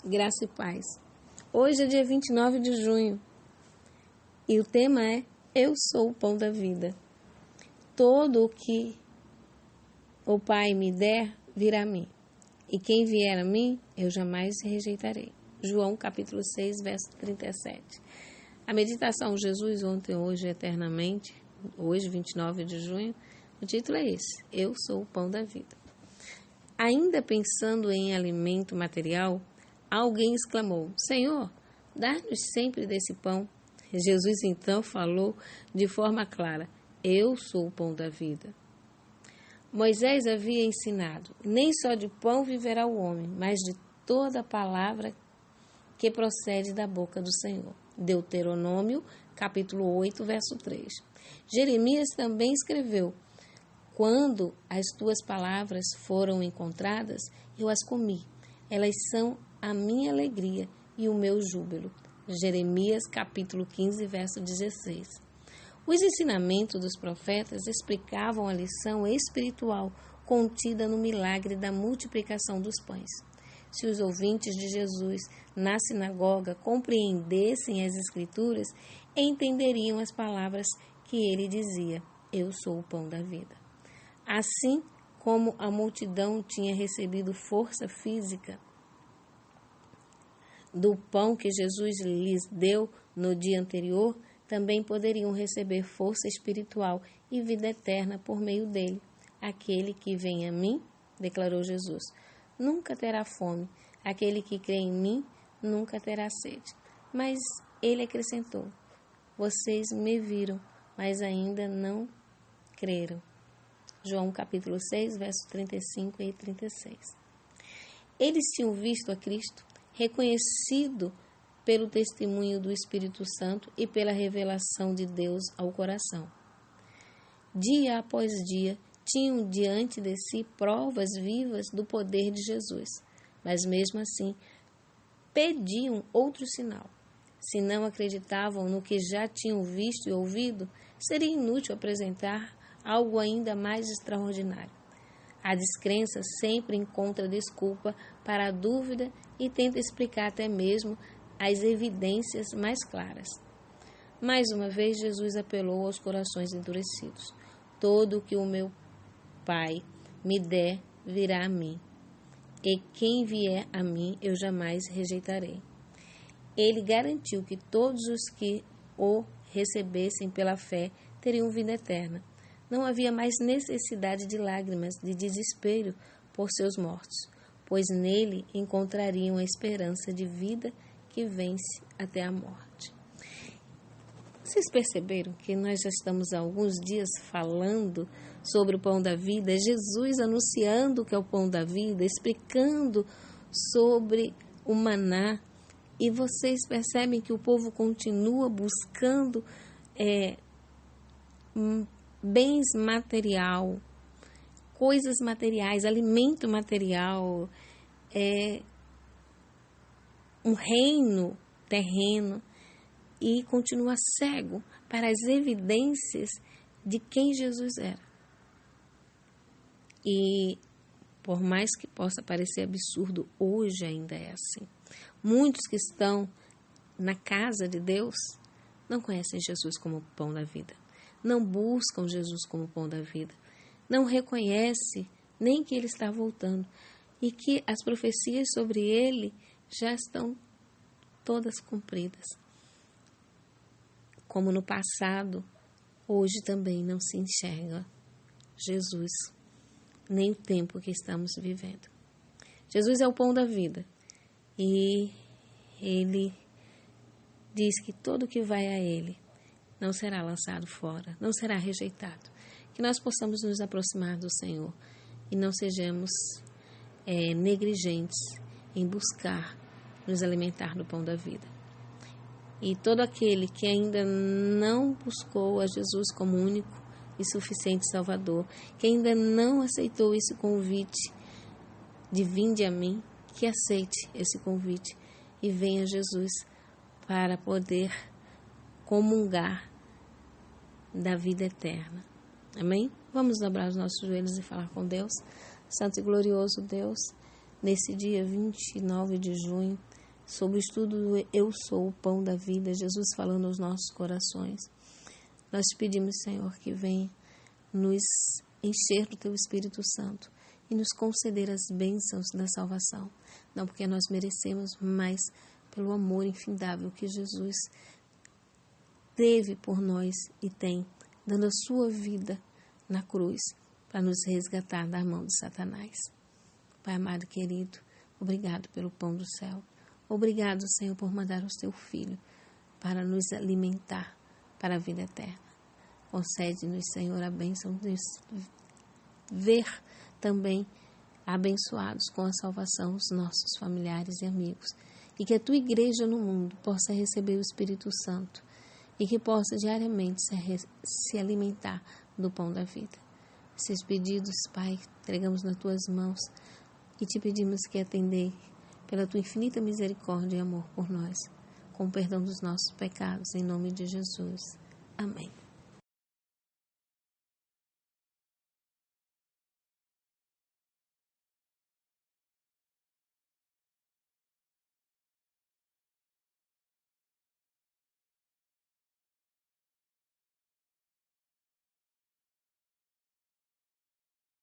Graça e paz. Hoje é dia 29 de junho e o tema é Eu sou o pão da vida. Todo o que o Pai me der, virá a mim. E quem vier a mim, eu jamais rejeitarei. João capítulo 6, verso 37. A meditação Jesus ontem, hoje, eternamente, hoje 29 de junho, o título é esse, Eu sou o pão da vida. Ainda pensando em alimento material, alguém exclamou, Senhor, dá-nos sempre desse pão. Jesus então falou de forma clara, Eu sou o pão da vida. Moisés havia ensinado, nem só de pão viverá o homem, mas de toda a palavra que procede da boca do Senhor. Deuteronômio, capítulo 8, verso 3. Jeremias também escreveu, Quando as tuas palavras foram encontradas, eu as comi. Elas são a minha alegria e o meu júbilo. Jeremias, capítulo 15, verso 16. Os ensinamentos dos profetas explicavam a lição espiritual contida no milagre da multiplicação dos pães. Se os ouvintes de Jesus na sinagoga compreendessem as Escrituras, entenderiam as palavras que ele dizia, Eu sou o pão da vida. Assim como a multidão tinha recebido força física do pão que Jesus lhes deu no dia anterior, também poderiam receber força espiritual e vida eterna por meio dele. Aquele que vem a mim, declarou Jesus, nunca terá fome. Aquele que crê em mim nunca terá sede. Mas ele acrescentou, vocês me viram, mas ainda não creram. João capítulo 6, versos 35 e 36. Eles tinham visto a Cristo, reconhecido pelo testemunho do Espírito Santo e pela revelação de Deus ao coração. Dia após dia, tinham diante de si provas vivas do poder de Jesus, mas mesmo assim, pediam outro sinal. Se não acreditavam no que já tinham visto e ouvido, seria inútil apresentar algo ainda mais extraordinário. A descrença sempre encontra desculpa para a dúvida e tenta explicar até mesmo as evidências mais claras. Mais uma vez, Jesus apelou aos corações endurecidos. Todo o que o meu Pai me der, virá a mim. E quem vier a mim, eu jamais rejeitarei. Ele garantiu que todos os que o recebessem pela fé teriam vida eterna. Não havia mais necessidade de lágrimas, de desespero por seus mortos, pois nele encontrariam a esperança de vida que vence até a morte. Vocês perceberam que nós já estamos há alguns dias falando sobre o pão da vida, Jesus anunciando que é o pão da vida, explicando sobre o maná, e vocês percebem que o povo continua buscando bens material, coisas materiais, alimento material, um reino terreno, e continua cego para as evidências de quem Jesus era. E por mais que possa parecer absurdo, hoje ainda é assim. Muitos que estão na casa de Deus não conhecem Jesus como o pão da vida, não buscam Jesus como o pão da vida, não reconhecem nem que ele está voltando e que as profecias sobre ele já estão todas cumpridas. Como no passado, hoje também não se enxerga Jesus, nem o tempo que estamos vivendo. Jesus é o pão da vida e ele diz que todo que vai a ele não será lançado fora, não será rejeitado. Que nós possamos nos aproximar do Senhor e não sejamos negligentes em buscar nos alimentar do pão da vida. E todo aquele que ainda não buscou a Jesus como único e suficiente Salvador, que ainda não aceitou esse convite de vinde a mim, que aceite esse convite e venha a Jesus para poder comungar da vida eterna. Amém? Vamos dobrar os nossos joelhos e falar com Deus. Santo e glorioso Deus, nesse dia 29 de junho, sobre o estudo do Eu Sou o Pão da Vida, Jesus falando aos nossos corações. Nós te pedimos, Senhor, que venha nos encher do Teu Espírito Santo e nos conceder as bênçãos da salvação. Não porque nós merecemos, mas pelo amor infindável que Jesus teve por nós e tem, dando a sua vida na cruz para nos resgatar da mão de Satanás. Pai amado e querido, obrigado pelo pão do céu. Obrigado, Senhor, por mandar o Teu Filho para nos alimentar para a vida eterna. Concede-nos, Senhor, a bênção de ver também abençoados com a salvação os nossos familiares e amigos. E que a Tua igreja no mundo possa receber o Espírito Santo e que possa diariamente se alimentar do pão da vida. Esses pedidos, Pai, entregamos nas Tuas mãos e te pedimos que atendei pela Tua infinita misericórdia e amor por nós, com o perdão dos nossos pecados, em nome de Jesus. Amém.